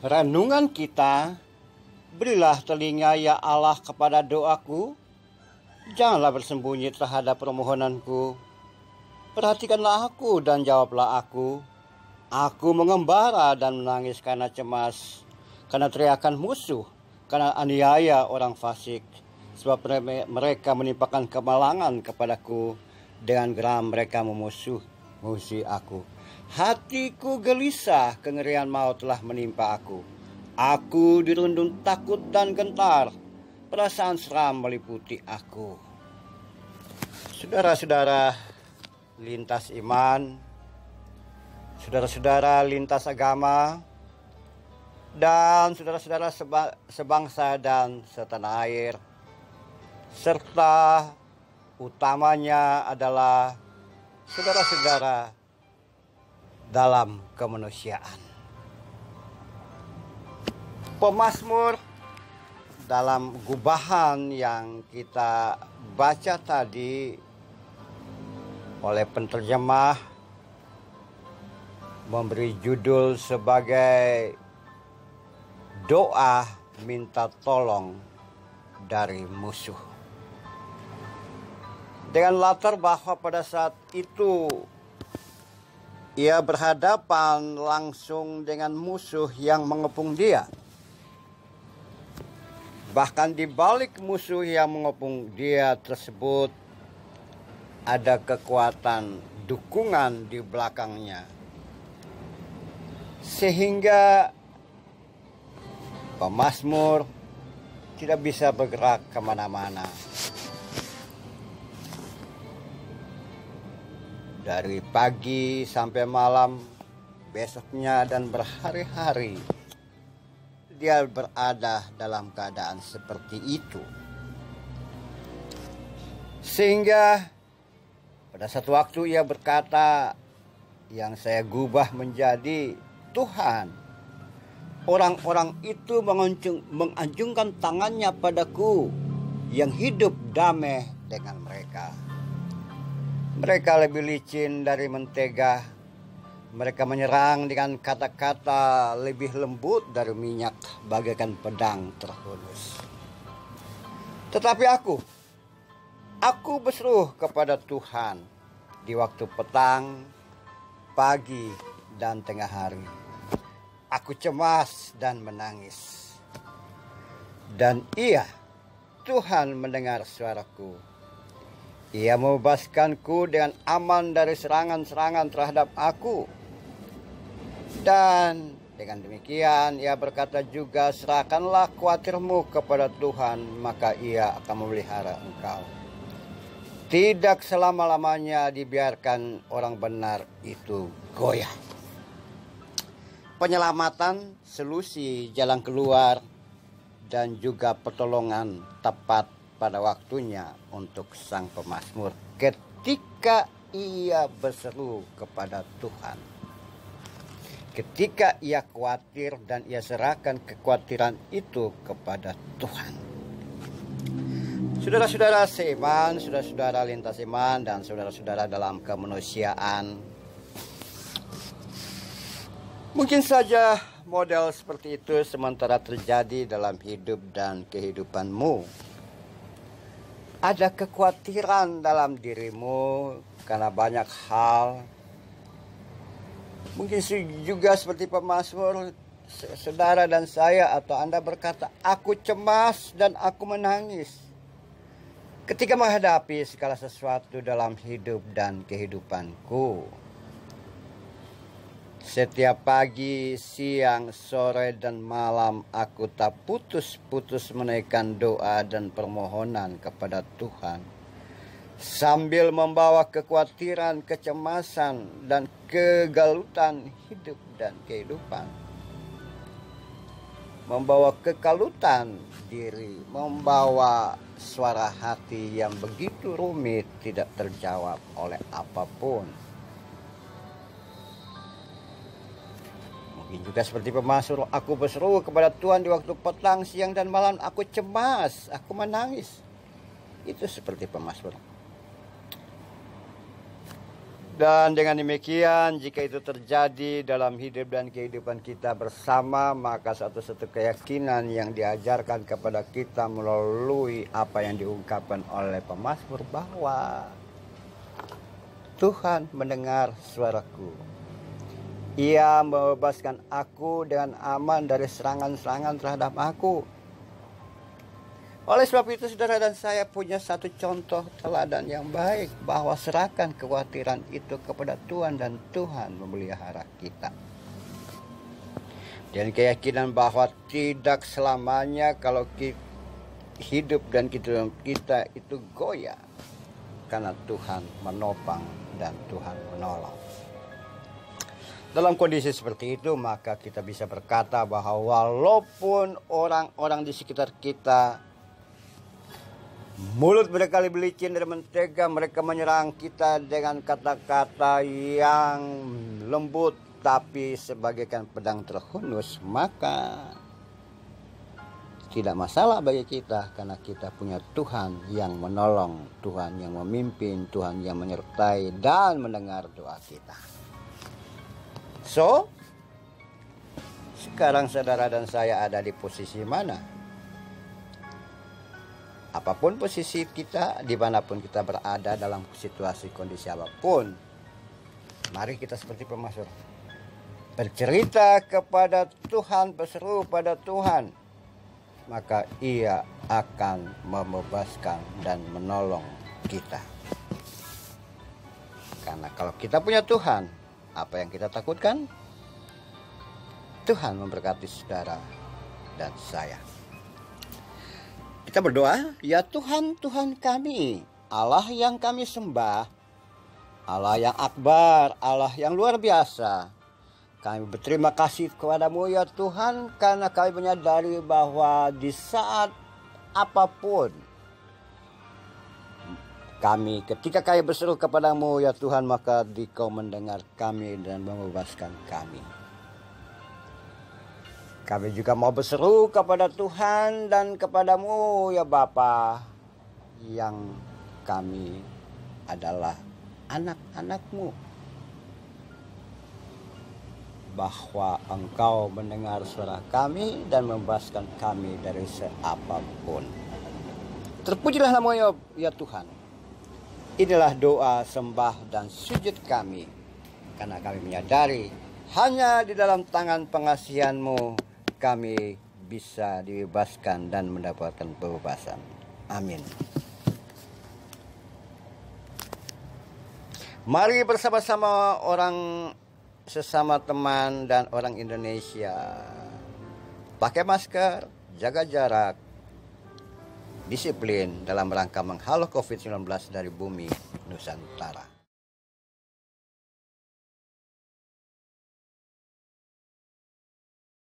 Renungan kita, berilah telinga ya Allah kepada doaku, janganlah bersembunyi terhadap permohonanku. Perhatikanlah aku dan jawablah aku. Aku mengembara dan menangis karena cemas, karena teriakan musuh, karena aniaya orang fasik. Sebab mereka menimpakan kemalangan kepadaku, dengan geram mereka memusuhi aku. Hatiku gelisah, kengerian maut telah menimpa aku. Aku dirundung takut dan gentar, perasaan seram meliputi aku. Saudara-saudara lintas iman, saudara-saudara lintas agama, dan saudara-saudara sebangsa dan setanah air, serta utamanya adalah saudara-saudara dalam kemanusiaan. Pemazmur dalam gubahan yang kita baca tadi oleh penterjemah memberi judul sebagai doa minta tolong dari musuh. Dengan latar bahwa pada saat itu ia berhadapan langsung dengan musuh yang mengepung dia. Bahkan di balik musuh yang mengepung dia tersebut ada kekuatan dukungan di belakangnya. Sehingga pemazmur tidak bisa bergerak kemana-mana. Dari pagi sampai malam, besoknya dan berhari-hari, dia berada dalam keadaan seperti itu. Sehingga pada satu waktu ia berkata, yang saya gubah menjadi Tuhan. Orang-orang itu menganjungkan tangannya padaku, yang hidup damai dengan mereka. Mereka lebih licin dari mentega. Mereka menyerang dengan kata-kata lebih lembut dari minyak, bagaikan pedang terhunus. Tetapi aku berseru kepada Tuhan di waktu petang, pagi, dan tengah hari. Aku cemas dan menangis. Dan Tuhan mendengar suaraku. Ia membebaskanku dengan aman dari serangan-serangan terhadap aku. Dan dengan demikian ia berkata juga, serahkanlah khawatirmu kepada Tuhan, maka ia akan memelihara engkau. Tidak selama-lamanya dibiarkan orang benar itu goyah. Penyelamatan, solusi, jalan keluar, dan juga pertolongan tepat pada waktunya untuk sang pemazmur ketika ia berseru kepada Tuhan. Ketika ia khawatir dan ia serahkan kekhawatiran itu kepada Tuhan. Saudara-saudara seiman, saudara-saudara lintas iman, dan saudara-saudara dalam kemanusiaan, mungkin saja model seperti itu sementara terjadi dalam hidup dan kehidupanmu. Ada kekhawatiran dalam dirimu karena banyak hal. Mungkin juga seperti pemazmur, saudara dan saya atau Anda berkata, aku cemas dan aku menangis ketika menghadapi segala sesuatu dalam hidup dan kehidupanku. Setiap pagi, siang, sore, dan malam aku tak putus-putus menaikkan doa dan permohonan kepada Tuhan. Sambil membawa kekhawatiran, kecemasan, dan kegalutan hidup dan kehidupan. Membawa kekalutan diri, membawa suara hati yang begitu rumit tidak terjawab oleh apapun. Mungkin juga seperti pemazmur, aku berseru kepada Tuhan di waktu petang, siang, dan malam. Aku cemas, aku menangis. Itu seperti pemazmur. Dan dengan demikian, jika itu terjadi dalam hidup dan kehidupan kita bersama, maka satu-satu keyakinan yang diajarkan kepada kita melalui apa yang diungkapkan oleh pemazmur bahwa Tuhan mendengar suaraku. Ia membebaskan aku dengan aman dari serangan-serangan terhadap aku. Oleh sebab itu saudara dan saya punya satu contoh teladan yang baik, bahwa serahkan kekhawatiran itu kepada Tuhan dan Tuhan memelihara kita. Dan keyakinan bahwa tidak selamanya kalau hidup dan kita itu goyah, karena Tuhan menopang dan Tuhan menolong. Dalam kondisi seperti itu, maka kita bisa berkata bahwa walaupun orang-orang di sekitar kita mulut mereka lebih licin dan mentega, mereka menyerang kita dengan kata-kata yang lembut tapi sebagaikan pedang terhunus, maka tidak masalah bagi kita, karena kita punya Tuhan yang menolong, Tuhan yang memimpin, Tuhan yang menyertai dan mendengar doa kita. So, sekarang saudara dan saya ada di posisi mana? Apapun posisi kita, dimanapun kita berada dalam situasi kondisi apapun, mari kita seperti pemazmur bercerita kepada Tuhan, berseru pada Tuhan, maka Ia akan membebaskan dan menolong kita. Karena kalau kita punya Tuhan, apa yang kita takutkan? Tuhan memberkati saudara dan saya. Kita berdoa, ya Tuhan, Tuhan kami, Allah yang kami sembah, Allah yang akbar, Allah yang luar biasa. Kami berterima kasih kepadamu ya Tuhan, karena kami menyadari bahwa di saat apapun ketika kami berseru kepadamu ya Tuhan, maka Dikau mendengar kami dan membebaskan kami. Kami juga mau berseru kepada Tuhan dan kepadamu ya Bapa, yang kami adalah anak-anak-Mu, bahwa Engkau mendengar suara kami dan membebaskan kami dari seapapun. Terpujilah nama-Mu ya Tuhan. Inilah doa, sembah dan sujud kami, karena kami menyadari hanya di dalam tangan pengasihan-Mu kami bisa dibebaskan dan mendapatkan pembebasan. Amin. Mari bersama-sama sesama teman dan orang Indonesia, pakai masker, jaga jarak, disiplin dalam rangka menghalau COVID-19 dari bumi Nusantara.